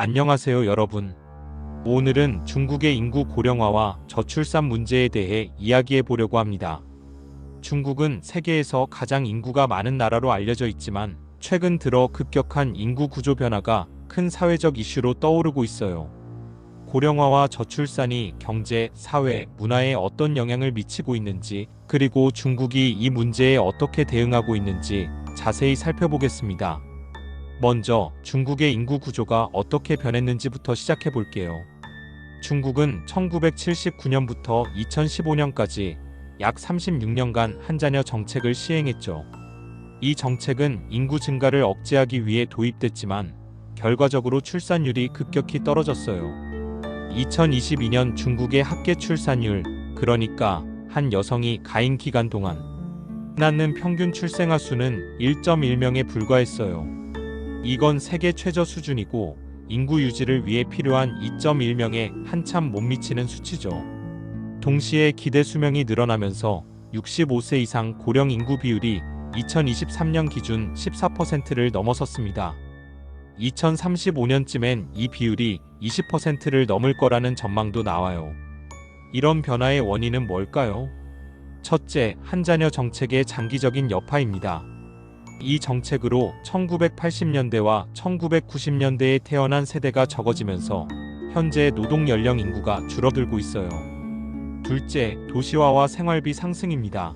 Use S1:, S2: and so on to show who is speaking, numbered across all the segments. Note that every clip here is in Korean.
S1: 안녕하세요 여러분. 오늘은 중국의 인구 고령화와 저출산 문제에 대해 이야기해 보려고 합니다. 중국은 세계에서 가장 인구가 많은 나라로 알려져 있지만 최근 들어 급격한 인구 구조 변화가 큰 사회적 이슈로 떠오르고 있어요. 고령화와 저출산이 경제, 사회, 문화에 어떤 영향을 미치고 있는지, 그리고 중국이 이 문제에 어떻게 대응하고 있는지 자세히 살펴보겠습니다. 먼저 중국의 인구 구조가 어떻게 변했는지부터 시작해 볼게요. 중국은 1979년부터 2015년까지 약 36년간 한자녀 정책을 시행했죠. 이 정책은 인구 증가를 억제하기 위해 도입됐지만 결과적으로 출산율이 급격히 떨어졌어요. 2022년 중국의 합계 출산율, 그러니까 한 여성이 가임 기간 동안 낳는 평균 출생아 수는 1.1명에 불과했어요. 이건 세계 최저 수준이고 인구 유지를 위해 필요한 2.1명에 한참 못 미치는 수치죠. 동시에 기대 수명이 늘어나면서 65세 이상 고령 인구 비율이 2023년 기준 14%를 넘어섰습니다. 2035년쯤엔 이 비율이 20%를 넘을 거라는 전망도 나와요. 이런 변화의 원인은 뭘까요? 첫째, 한자녀 정책의 장기적인 여파입니다. 이 정책으로 1980년대와 1990년대에 태어난 세대가 적어지면서 현재 노동 연령 인구가 줄어들고 있어요. 둘째, 도시화와 생활비 상승입니다.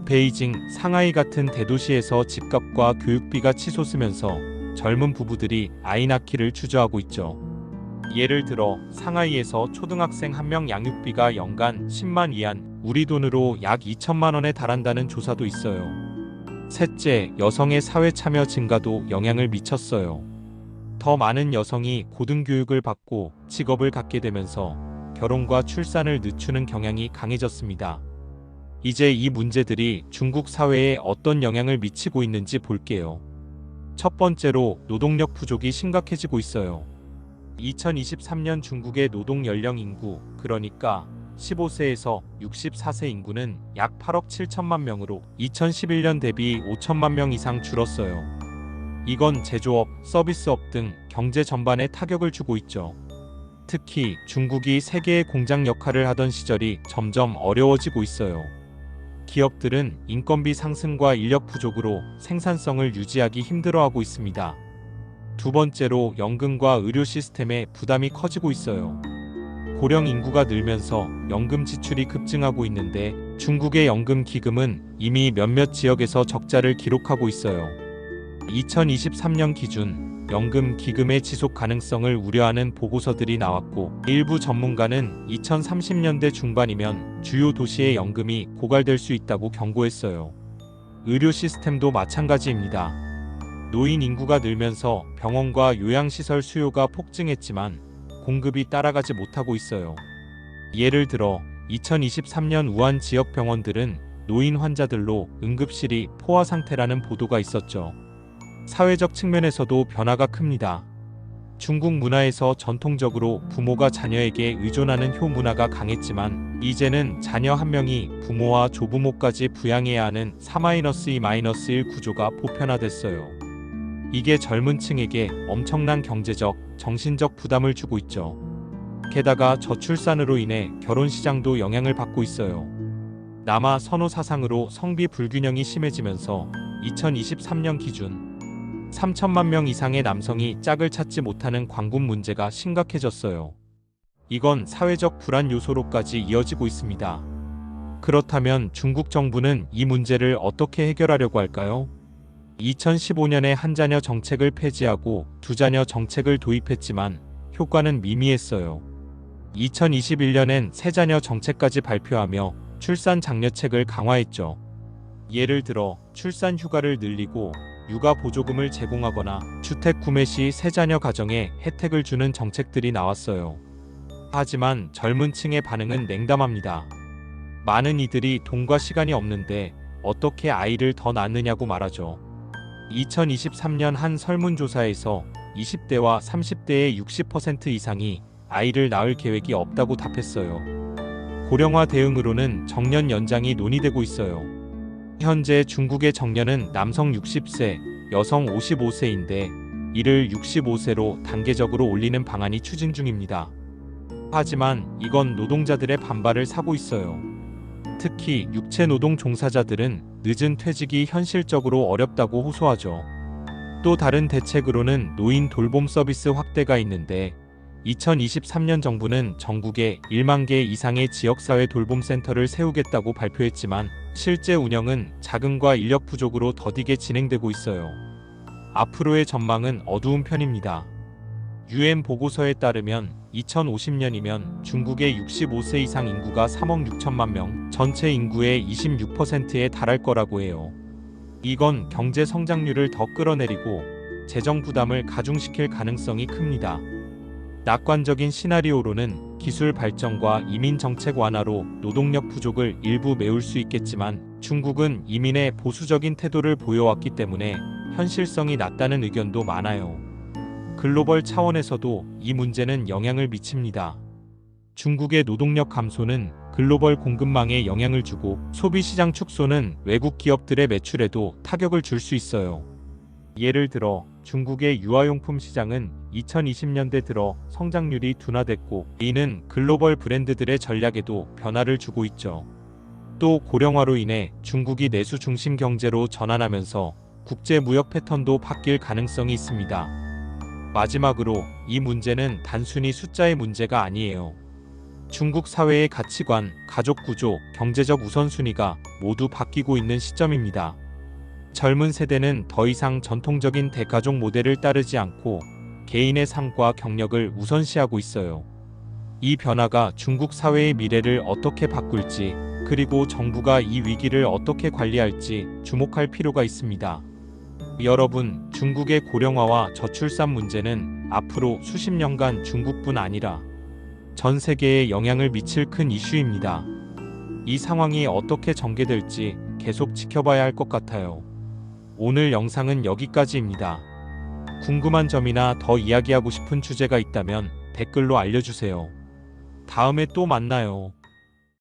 S1: 베이징, 상하이 같은 대도시에서 집값과 교육비가 치솟으면서 젊은 부부들이 아이 낳기를 주저하고 있죠. 예를 들어 상하이에서 초등학생 한 명 양육비가 연간 10만 위안, 우리 돈으로 약 2천만 원에 달한다는 조사도 있어요. 셋째, 여성의 사회 참여 증가도 영향을 미쳤어요. 더 많은 여성이 고등교육을 받고 직업을 갖게 되면서 결혼과 출산을 늦추는 경향이 강해졌습니다. 이제 이 문제들이 중국 사회에 어떤 영향을 미치고 있는지 볼게요. 첫 번째로 노동력 부족이 심각해지고 있어요. 2023년 중국의 노동 연령 인구, 그러니까 15세에서 64세 인구는 약 8억 7천만 명으로 2011년 대비 5천만 명 이상 줄었어요. 이건 제조업, 서비스업 등 경제 전반에 타격을 주고 있죠. 특히 중국이 세계의 공장 역할을 하던 시절이 점점 어려워지고 있어요. 기업들은 인건비 상승과 인력 부족으로 생산성을 유지하기 힘들어하고 있습니다. 두 번째로 연금과 의료 시스템에 부담이 커지고 있어요. 고령 인구가 늘면서 연금 지출이 급증하고 있는데 중국의 연금 기금은 이미 몇몇 지역에서 적자를 기록하고 있어요. 2023년 기준 연금 기금의 지속 가능성을 우려하는 보고서들이 나왔고 일부 전문가는 2030년대 중반이면 주요 도시의 연금이 고갈될 수 있다고 경고했어요. 의료 시스템도 마찬가지입니다. 노인 인구가 늘면서 병원과 요양시설 수요가 폭증했지만 공급이 따라가지 못하고 있어요. 예를 들어 2023년 우한 지역 병원들은 노인 환자들로 응급실이 포화 상태라는 보도가 있었죠. 사회적 측면에서도 변화가 큽니다. 중국 문화에서 전통적으로 부모가 자녀에게 의존하는 효 문화가 강했지만 이제는 자녀 한 명이 부모와 조부모까지 부양해야 하는 4-2-1 구조가 보편화됐어요. 이게 젊은 층에게 엄청난 경제적, 정신적 부담을 주고 있죠. 게다가 저출산으로 인해 결혼 시장도 영향을 받고 있어요. 남아 선호 사상으로 성비 불균형이 심해지면서 2023년 기준 3천만 명 이상의 남성이 짝을 찾지 못하는 광군 문제가 심각해졌어요. 이건 사회적 불안 요소로까지 이어지고 있습니다. 그렇다면 중국 정부는 이 문제를 어떻게 해결하려고 할까요? 2015년에 한자녀 정책을 폐지하고 두자녀 정책을 도입했지만 효과는 미미했어요. 2021년엔 세자녀 정책까지 발표하며 출산 장려책을 강화했죠. 예를 들어 출산 휴가를 늘리고 육아 보조금을 제공하거나 주택 구매 시 세자녀 가정에 혜택을 주는 정책들이 나왔어요. 하지만 젊은 층의 반응은 냉담합니다. 많은 이들이 돈과 시간이 없는데 어떻게 아이를 더 낳느냐고 말하죠. 2023년 한 설문조사에서 20대와 30대의 60% 이상이 아이를 낳을 계획이 없다고 답했어요. 고령화 대응으로는 정년 연장이 논의되고 있어요. 현재 중국의 정년은 남성 60세, 여성 55세인데 이를 65세로 단계적으로 올리는 방안이 추진 중입니다. 하지만 이건 노동자들의 반발을 사고 있어요. 특히 육체노동 종사자들은 늦은 퇴직이 현실적으로 어렵다고 호소하죠. 또 다른 대책으로는 노인 돌봄 서비스 확대가 있는데 2023년 정부는 전국에 1만 개 이상의 지역사회 돌봄센터를 세우겠다고 발표했지만 실제 운영은 자금과 인력 부족으로 더디게 진행되고 있어요. 앞으로의 전망은 어두운 편입니다. UN 보고서에 따르면 2050년이면 중국의 65세 이상 인구가 3억 6천만 명, 전체 인구의 26%에 달할 거라고 해요. 이건 경제 성장률을 더 끌어내리고 재정 부담을 가중시킬 가능성이 큽니다. 낙관적인 시나리오로는 기술 발전과 이민 정책 완화로 노동력 부족을 일부 메울 수 있겠지만 중국은 이민에 보수적인 태도를 보여왔기 때문에 현실성이 낮다는 의견도 많아요. 글로벌 차원에서도 이 문제는 영향을 미칩니다. 중국의 노동력 감소는 글로벌 공급망에 영향을 주고 소비시장 축소는 외국 기업들의 매출에도 타격을 줄 수 있어요. 예를 들어 중국의 유아용품 시장은 2020년대 들어 성장률이 둔화됐고 이는 글로벌 브랜드들의 전략에도 변화를 주고 있죠. 또 고령화로 인해 중국이 내수 중심 경제로 전환하면서 국제 무역 패턴도 바뀔 가능성이 있습니다. 마지막으로 이 문제는 단순히 숫자의 문제가 아니에요. 중국 사회의 가치관, 가족 구조, 경제적 우선순위가 모두 바뀌고 있는 시점입니다. 젊은 세대는 더 이상 전통적인 대가족 모델을 따르지 않고 개인의 삶과 경력을 우선시하고 있어요. 이 변화가 중국 사회의 미래를 어떻게 바꿀지, 그리고 정부가 이 위기를 어떻게 관리할지 주목할 필요가 있습니다. 여러분, 중국의 고령화와 저출산 문제는 앞으로 수십 년간 중국뿐 아니라 전 세계에 영향을 미칠 큰 이슈입니다. 이 상황이 어떻게 전개될지 계속 지켜봐야 할 것 같아요. 오늘 영상은 여기까지입니다. 궁금한 점이나 더 이야기하고 싶은 주제가 있다면 댓글로 알려주세요. 다음에 또 만나요.